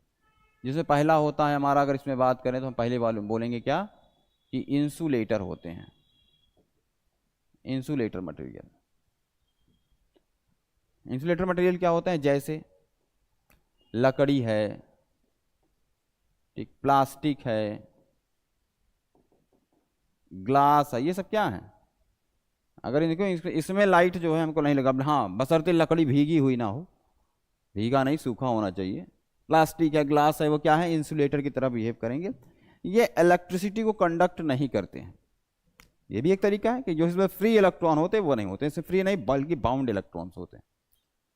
जिसमें पहला होता है हमारा, अगर इसमें बात करें तो हम पहले बोलेंगे क्या, कि इंसुलेटर होते हैं, इंसुलेटर मटेरियल। इंसुलेटर मटेरियल क्या होता है, जैसे लकड़ी है, ठीक, प्लास्टिक है, ग्लास है, ये सब क्या है, अगर इनको इसमें लाइट जो है हमको नहीं लगा, हाँ बशर्ते लकड़ी भीगी हुई ना हो, भीगा नहीं सूखा होना चाहिए, प्लास्टिक है, ग्लास है, वो क्या है, इंसुलेटर की तरह बिहेव करेंगे। ये इलेक्ट्रिसिटी को कंडक्ट नहीं करते हैं, ये भी एक तरीका है कि जो इसमें फ्री इलेक्ट्रॉन होते हैं वो नहीं होते, इससे फ्री नहीं बल्कि बाउंड इलेक्ट्रॉन्स होते हैं।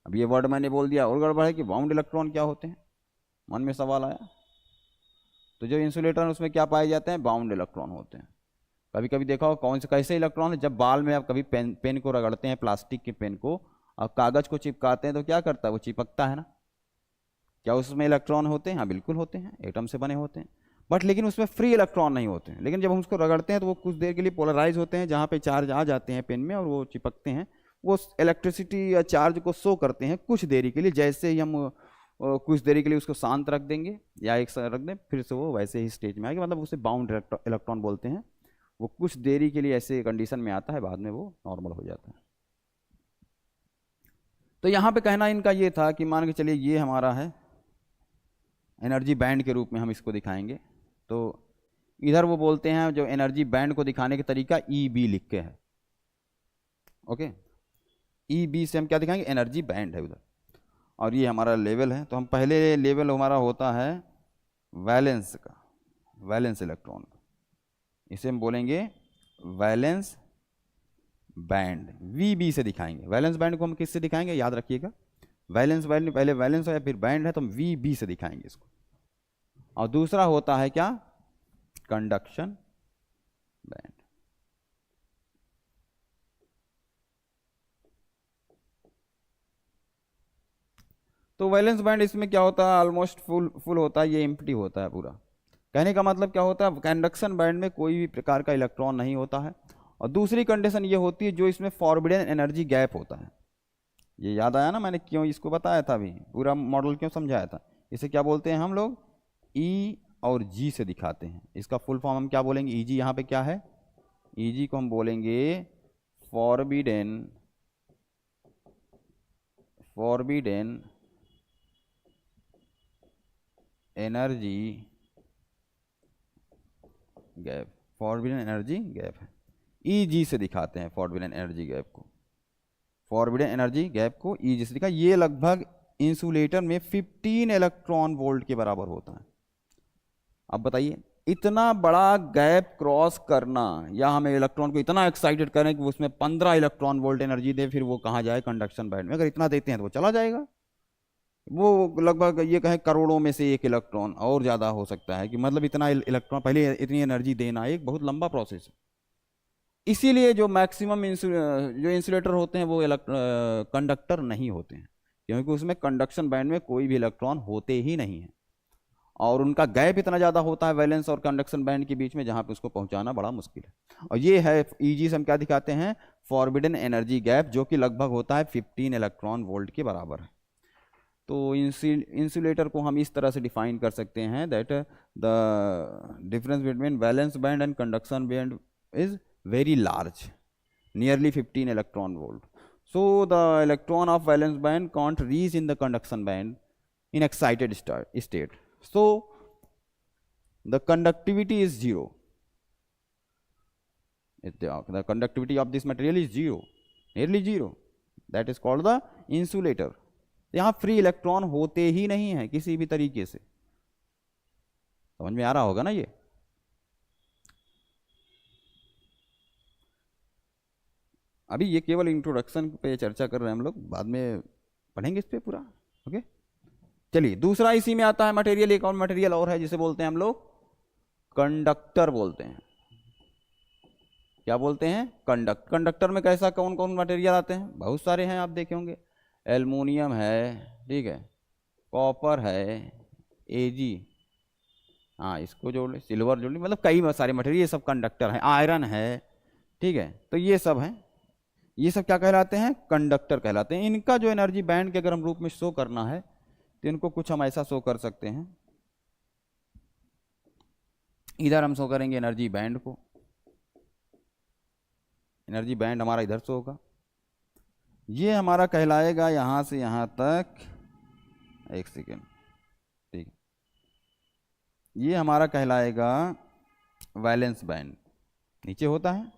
अब ये वर्ड मैंने बोल दिया और गड़बड़ है कि बाउंड इलेक्ट्रॉन क्या होते हैं, मन में सवाल आया। तो जो इंसुलेटर है उसमें क्या पाए जाते हैं, बाउंड इलेक्ट्रॉन होते हैं। कभी कभी देखा हो कौन से कैसे इलेक्ट्रॉन है, जब बाल में आप कभी पेन को रगड़ते हैं, प्लास्टिक के पेन को, और कागज को चिपकाते हैं तो क्या करता है, वो चिपकता है ना, क्या उसमें इलेक्ट्रॉन होते हैं, हाँ बिल्कुल होते हैं, एटम से बने होते हैं, बट लेकिन उसमें फ्री इलेक्ट्रॉन नहीं होते हैं। लेकिन जब हम उसको रगड़ते हैं तो वो कुछ देर के लिए पोलराइज होते हैं, जहाँ पे चार्ज आ जाते हैं पेन में और वो चिपकते हैं, वो इलेक्ट्रिसिटी या चार्ज को शो करते हैं कुछ देरी के लिए। जैसे ही हम कुछ देरी के लिए उसको शांत रख देंगे या एक साथ रख दें, फिर से वो वैसे ही स्टेज में आएगा, मतलब उसे बाउंड इलेक्ट्रॉन बोलते हैं। वो कुछ देरी के लिए ऐसे कंडीशन में आता है, बाद में वो नॉर्मल हो जाता है। तो यहाँ पे कहना इनका ये था कि मान के चलिए ये हमारा है एनर्जी बैंड के रूप में हम इसको दिखाएंगे। तो इधर वो बोलते हैं जो एनर्जी बैंड को दिखाने का तरीका EB लिख के है, ओके, EB से हम क्या दिखाएंगे, एनर्जी बैंड है उधर, और ये हमारा लेवल है। तो हम पहले लेवल हमारा होता है वैलेंस का, वैलेंस इलेक्ट्रॉन का, इसे हम बोलेंगे वैलेंस बैंड, VB से दिखाएंगे। वैलेंस बैंड को हम किससे दिखाएंगे, याद रखिएगा, वैलेंस बैंड पहले वैलेंस है फिर बैंड है, तो हम VB से दिखाएंगे इसको। और दूसरा होता है क्या, कंडक्शन बैंड। तो वैलेंस बैंड इसमें क्या होता है, ऑलमोस्ट फुल होता है, ये एम्प्टी होता है पूरा। कहने का मतलब क्या होता है, कंडक्शन बैंड में कोई भी प्रकार का इलेक्ट्रॉन नहीं होता है। और दूसरी कंडीशन ये होती है जो इसमें फॉरबिडन एनर्जी गैप होता है। ये याद आया ना, मैंने क्यों इसको बताया था, अभी पूरा मॉडल क्यों समझाया था। इसे क्या बोलते हैं हम लोग, E और G से दिखाते हैं। इसका फुल फॉर्म हम क्या बोलेंगे, EG यहाँ पे क्या है, EG को हम बोलेंगे forbidden energy gap, forbidden energy gap है, EG से दिखाते हैं फॉरबिडन एनर्जी गैप को, फॉरबिडन एनर्जी गैप को EG से दिखा। ये लगभग इंसुलेटर में 15 इलेक्ट्रॉन वोल्ट के बराबर होता है। अब बताइए इतना बड़ा गैप क्रॉस करना, या हमें इलेक्ट्रॉन को इतना एक्साइटेड करें कि उसमें 15 इलेक्ट्रॉन वोल्ट एनर्जी दे, फिर वो कहाँ जाए, कंडक्शन बैंड में। अगर इतना देते हैं तो वो चला जाएगा, वो लगभग ये कहें करोड़ों में से एक इलेक्ट्रॉन, और ज़्यादा हो सकता है, कि मतलब इतना इलेक्ट्रॉन पहले इतनी एनर्जी देना एक बहुत लंबा प्रोसेस है। इसीलिए जो मैक्सिमम जो इंसुलेटर होते हैं वो कंडक्टर नहीं होते हैं, क्योंकि उसमें कंडक्शन बैंड में कोई भी इलेक्ट्रॉन होते ही नहीं है, और उनका गैप इतना ज़्यादा होता है वैलेंस और कंडक्शन बैंड के बीच में, जहाँ पे उसको पहुँचाना बड़ा मुश्किल है। और ये है EG से हम क्या दिखाते हैं, फॉरबिडन एनर्जी गैप, जो कि लगभग होता है 15 इलेक्ट्रॉन वोल्ट के बराबर है। तो इंसुलेटर को हम इस तरह से डिफाइन कर सकते हैं that the difference between valence band and conduction band is very large, nearly 15 electron volt. So the electron of valence band can't reach in the conduction band in excited state. So the conductivity is zero. The conductivity of this material is zero, nearly zero. That is called the insulator. यहाँ फ्री इलेक्ट्रॉन होते ही नहीं है किसी भी तरीके से. समझ में आ रहा होगा ना ये. अभी ये केवल इंट्रोडक्शन पे चर्चा कर रहे हैं हम लोग, बाद में पढ़ेंगे इस पे पूरा. ओके, चलिए दूसरा इसी में आता है मटेरियल. एक और मटेरियल और है जिसे बोलते हैं हम लोग कंडक्टर बोलते हैं. क्या बोलते हैं? कंडक्टर में कैसा कौन कौन मटेरियल आते हैं? बहुत सारे हैं, आप देखे होंगे. एल्युमिनियम है, ठीक है, कॉपर है, एजी, हाँ इसको जोड़ ले, सिल्वर जोड़ ले, मतलब कई सारे मटेरियल, ये सब कंडक्टर हैं. आयरन है, ठीक है. तो ये सब हैं, ये सब क्या कहलाते हैं? कंडक्टर कहलाते हैं. इनका जो एनर्जी बैंड के अगर हम रूप में शो करना है तो इनको कुछ हम ऐसा शो कर सकते हैं. इधर हम शो करेंगे एनर्जी बैंड को. एनर्जी बैंड हमारा इधर शो होगा. ये हमारा कहलाएगा यहाँ से यहाँ तक, एक सेकेंड, ठीक है, ये हमारा कहलाएगा वैलेंस बैंड, नीचे होता है.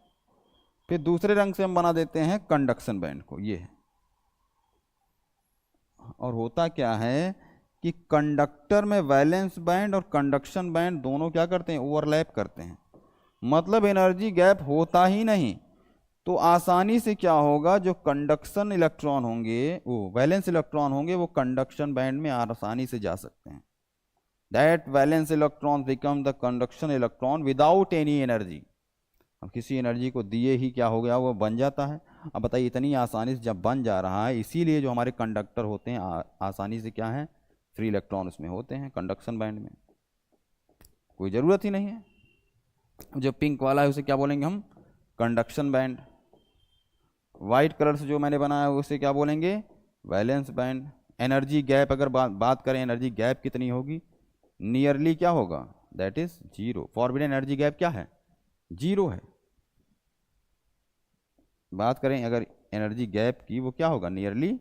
फिर दूसरे रंग से हम बना देते हैं कंडक्शन बैंड को, ये है. और होता क्या है कि कंडक्टर में वैलेंस बैंड और कंडक्शन बैंड दोनों क्या करते हैं? ओवरलैप करते हैं. मतलब एनर्जी गैप होता ही नहीं. तो आसानी से क्या होगा, जो कंडक्शन इलेक्ट्रॉन होंगे, वो वैलेंस इलेक्ट्रॉन होंगे, वो कंडक्शन बैंड में आसानी से जा सकते हैं. That valence electron become the conduction electron without any energy. अब किसी एनर्जी को दिए ही क्या हो गया, वो बन जाता है. अब बताइए, इतनी आसानी से जब बन जा रहा है, इसीलिए जो हमारे कंडक्टर होते हैं आसानी से क्या है, फ्री इलेक्ट्रॉन उसमें होते हैं कंडक्शन बैंड में, कोई ज़रूरत ही नहीं है. जो पिंक वाला है उसे क्या बोलेंगे हम? Conduction band. वाइट कलर से जो मैंने बनाया है उसे क्या बोलेंगे? Valence band. एनर्जी गैप अगर बात करें, एनर्जी गैप कितनी होगी? नियरली क्या होगा? That is zero. Forbidden energy gap क्या है? जीरो है. बात करें अगर एनर्जी गैप की, वो क्या होगा? नियरली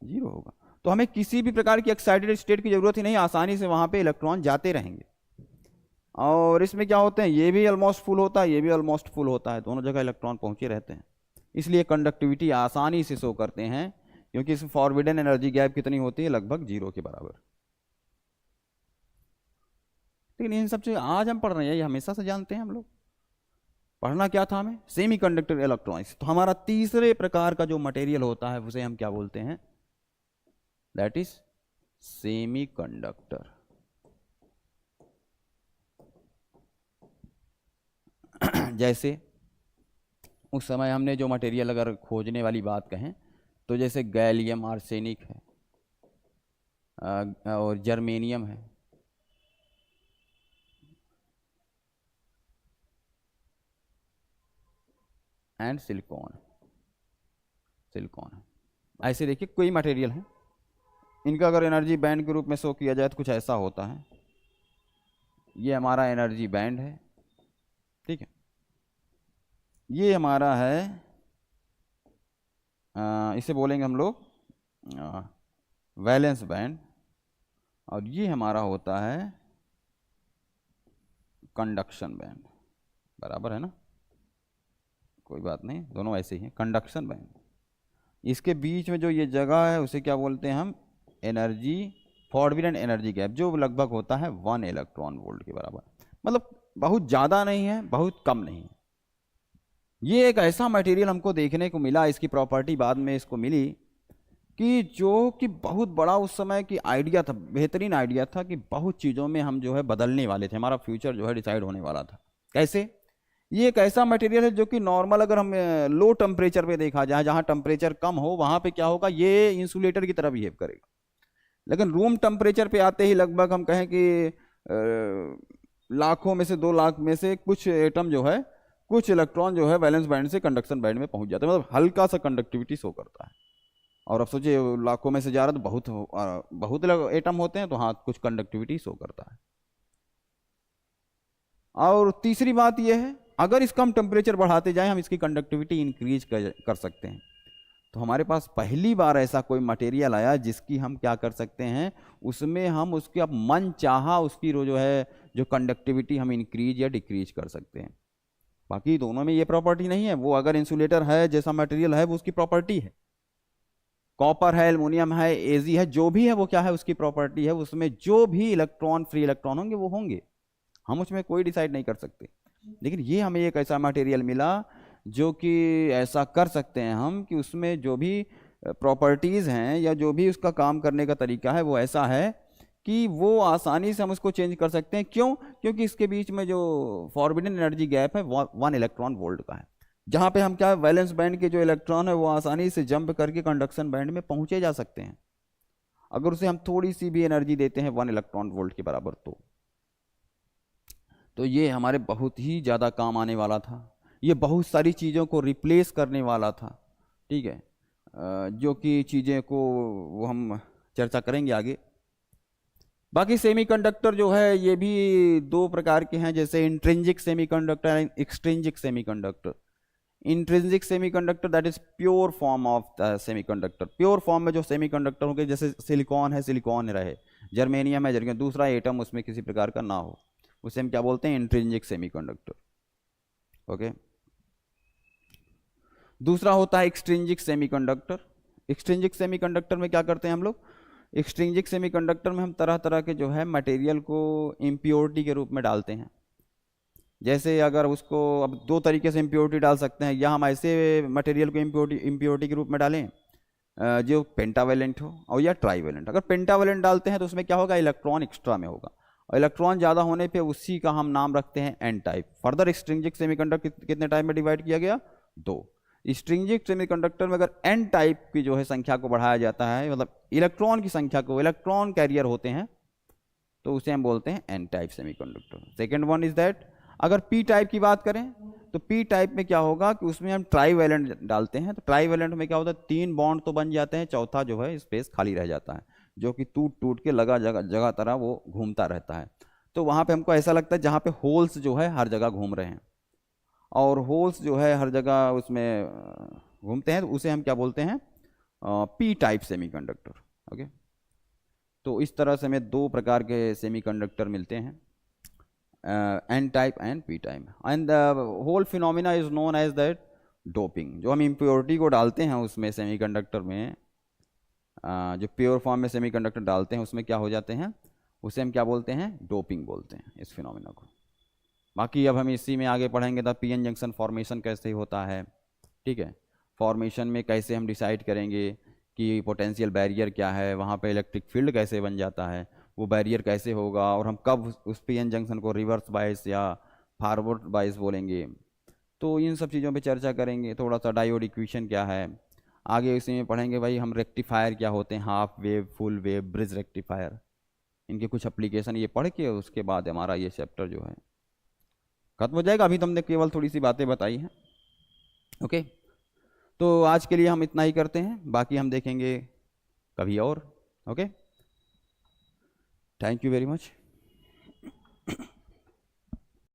जीरो होगा. तो हमें किसी भी प्रकार की एक्साइटेड स्टेट की जरूरत ही नहीं, आसानी से वहां पे इलेक्ट्रॉन जाते रहेंगे. और इसमें क्या होते हैं, ये भी ऑलमोस्ट फुल होता है, ये भी ऑलमोस्ट फुल होता है, दोनों जगह इलेक्ट्रॉन पहुंचे रहते हैं. इसलिए कंडक्टिविटी आसानी से शो करते हैं, क्योंकि इसमें फॉरबिडन एनर्जी गैप कितनी होती है? लगभग जीरो के बराबर. लेकिन इन सब चीज़ आज हम पढ़ रहे हैं, ये हमेशा से जानते हैं हम लोग. पढ़ना क्या था हमें? Semi conductor electronics. तो हमारा तीसरे प्रकार का जो मटेरियल होता है उसे हम क्या बोलते हैं? That is semi conductor. जैसे उस समय हमने जो मटेरियल अगर खोजने वाली बात कहें तो जैसे गैलियम आर्सेनिक है, और जर्मेनियम है, एंड सिलिकॉन. ऐसे देखिए कोई मटेरियल है, इनका अगर एनर्जी बैंड के रूप में शो किया जाए तो कुछ ऐसा होता है. ये हमारा एनर्जी बैंड है, ठीक है. ये हमारा है, इसे बोलेंगे हम लोग वैलेंस बैंड. और ये हमारा होता है कंडक्शन बैंड. बराबर है ना, कोई बात नहीं, दोनों ऐसे ही हैं. कंडक्शन बैंड, इसके बीच में जो ये जगह है उसे क्या बोलते हैं हम? एनर्जी, फॉरबिडन एनर्जी गैप, जो लगभग होता है 1 इलेक्ट्रॉन वोल्ट के बराबर. मतलब बहुत ज़्यादा नहीं है, बहुत कम नहीं है. ये एक ऐसा मटेरियल हमको देखने को मिला, इसकी प्रॉपर्टी बाद में इसको मिली, कि जो कि बहुत बड़ा उस समय की आइडिया था, बेहतरीन आइडिया था, कि बहुत चीज़ों में हम जो है बदलने वाले थे, हमारा फ्यूचर जो है डिसाइड होने वाला था. कैसे? ये एक ऐसा मटेरियल है जो कि नॉर्मल अगर हम लो टेम्परेचर पे देखा जाए, जहाँ टेम्परेचर कम हो, वहाँ पे क्या होगा, ये इंसुलेटर की तरह बिहेव करेगा. लेकिन रूम टेम्परेचर पे आते ही लगभग हम कहें कि लाखों में से 2 लाख में से कुछ एटम जो है कुछ इलेक्ट्रॉन जो है वैलेंस बैंड से कंडक्शन बैंड में पहुंच जाता है, मतलब हल्का सा कंडक्टिविटी शो करता है। और अब सोचिए लाखों में से जा रहा तो बहुत एटम होते हैं, तो हाँ कुछ कंडक्टिविटी शो करता है। और तीसरी बात यह है, अगर इसका हम टेम्परेचर बढ़ाते जाएं हम इसकी कंडक्टिविटी इंक्रीज कर सकते हैं। तो हमारे पास पहली बार ऐसा कोई मटेरियल आया जिसकी हम क्या कर सकते हैं, उसमें हम उसके अब मन चाहा उसकी जो है जो कंडक्टिविटी हम इंक्रीज या डिक्रीज कर सकते हैं। बाकी दोनों में ये प्रॉपर्टी नहीं है। वो अगर इंसुलेटर है जैसा मटेरियल है वो उसकी प्रॉपर्टी है, कॉपर है, एल्युमिनियम है, एजी है, जो भी है वो क्या है उसकी प्रॉपर्टी है। उसमें जो भी इलेक्ट्रॉन फ्री इलेक्ट्रॉन होंगे वो होंगे, हम उसमें कोई डिसाइड नहीं कर सकते। लेकिन ये हमें एक ऐसा मटेरियल मिला जो कि ऐसा कर सकते हैं हम कि उसमें जो भी प्रॉपर्टीज़ हैं या जो भी उसका काम करने का तरीका है वो ऐसा है कि वो आसानी से हम उसको चेंज कर सकते हैं। क्यों? क्योंकि इसके बीच में जो फॉरबिडन एनर्जी गैप है 1 इलेक्ट्रॉन वोल्ट का है, जहाँ पे हम क्या वैलेंस बैंड के जो इलेक्ट्रॉन है वो आसानी से जंप करके कंडक्शन बैंड में पहुँचे जा सकते हैं अगर उसे हम थोड़ी सी भी एनर्जी देते हैं 1 इलेक्ट्रॉन वोल्ट के बराबर। तो ये हमारे बहुत ही ज़्यादा काम आने वाला था, ये बहुत सारी चीज़ों को रिप्लेस करने वाला था। ठीक है, जो कि चीज़ें को वो हम चर्चा करेंगे आगे। बाकी सेमीकंडक्टर जो है ये भी 2 प्रकार के हैं, जैसे intrinsic semiconductor and extrinsic semiconductor. Intrinsic semiconductor that is pure form of the semiconductor. Pure form में जो सेमीकंडक्टर होंगे, जैसे सिलिकॉन है सिलिकॉन रहे, जर्मेनियम है जर्मेनियम, दूसरा एटम उसमें किसी प्रकार का ना हो, उसे हम क्या बोलते हैं, इंट्रिंसिक सेमीकंडक्टर। ओके, दूसरा होता है एक्सट्रिंसिक सेमीकंडक्टर। एक्सट्रिंसिक सेमीकंडक्टर में क्या करते हैं हम लोग, एक्सट्रिंसिक सेमीकंडक्टर में हम तरह तरह के जो है मटेरियल को इम्प्योरिटी के रूप में डालते हैं। जैसे अगर उसको अब 2 तरीके से इम्प्योरिटी डाल सकते हैं, या हम ऐसे मटेरियल को इम्प्योरिटी के रूप में डालें जो पेंटावेलेंट हो, और या ट्राईवेलेंट। अगर पेंटावेलेंट डालते हैं तो उसमें क्या होगा, इलेक्ट्रॉन एक्स्ट्रा में होगा, और इलेक्ट्रॉन ज़्यादा होने पे उसी का हम नाम रखते हैं N type. Further extrinsic semiconductor कितने टाइप में डिवाइड किया गया, 2। एक्सट्रिंसिक सेमीकंडक्टर में अगर एन टाइप की जो है संख्या को बढ़ाया जाता है, मतलब इलेक्ट्रॉन की संख्या को, इलेक्ट्रॉन कैरियर होते हैं, तो उसे हम बोलते हैं N type semiconductor. Second one is that, अगर पी टाइप की बात करें तो पी टाइप में क्या होगा कि उसमें हम ट्राईवेलेंट डालते हैं। तो ट्राईवेलेंट में क्या होता है, 3 बॉन्ड तो बन जाते हैं, चौथा जो है स्पेस खाली रह जाता है, जो कि टूट टूट के लगा जगह तरह वो घूमता रहता है। तो वहाँ पे हमको ऐसा लगता है जहाँ पे होल्स जो है हर जगह घूम रहे हैं, और होल्स जो है हर जगह उसमें घूमते हैं, तो उसे हम क्या बोलते हैं, पी टाइप सेमीकंडक्टर। ओके, तो इस तरह से हमें 2 प्रकार के सेमीकंडक्टर मिलते हैं, N type and P type. And the whole phenomena is known as that doping. जो हम इम्प्योरिटी को डालते हैं उसमें सेमीकंडक्टर में, जो प्योर फॉर्म में सेमीकंडक्टर डालते हैं उसमें क्या हो जाते हैं, उसे हम क्या बोलते हैं, डोपिंग बोलते हैं इस फिनोमिना को। बाकी अब हम इसी में आगे पढ़ेंगे द पीएन जंक्शन फॉर्मेशन कैसे होता है। ठीक है, फॉर्मेशन में कैसे हम डिसाइड करेंगे कि पोटेंशियल बैरियर क्या है, वहाँ पे इलेक्ट्रिक फील्ड कैसे बन जाता है, वो बैरियर कैसे होगा, और हम कब उस पीएन जंक्शन को रिवर्स बायस या फॉरवर्ड बायस बोलेंगे। तो इन सब चीज़ों पे चर्चा करेंगे। थोड़ा सा डायोड इक्वेशन क्या है, आगे इसी में पढ़ेंगे भाई हम रेक्टिफायर क्या होते हैं, half wave, full wave, bridge rectifier, इनके कुछ एप्लीकेशन ये पढ़ के उसके बाद हमारा ये चैप्टर जो है खत्म हो जाएगा। अभी तो हमने केवल थोड़ी सी बातें बताई हैं। ओके, तो आज के लिए हम इतना ही करते हैं, बाकी हम देखेंगे कभी और। Okay, thank you very much.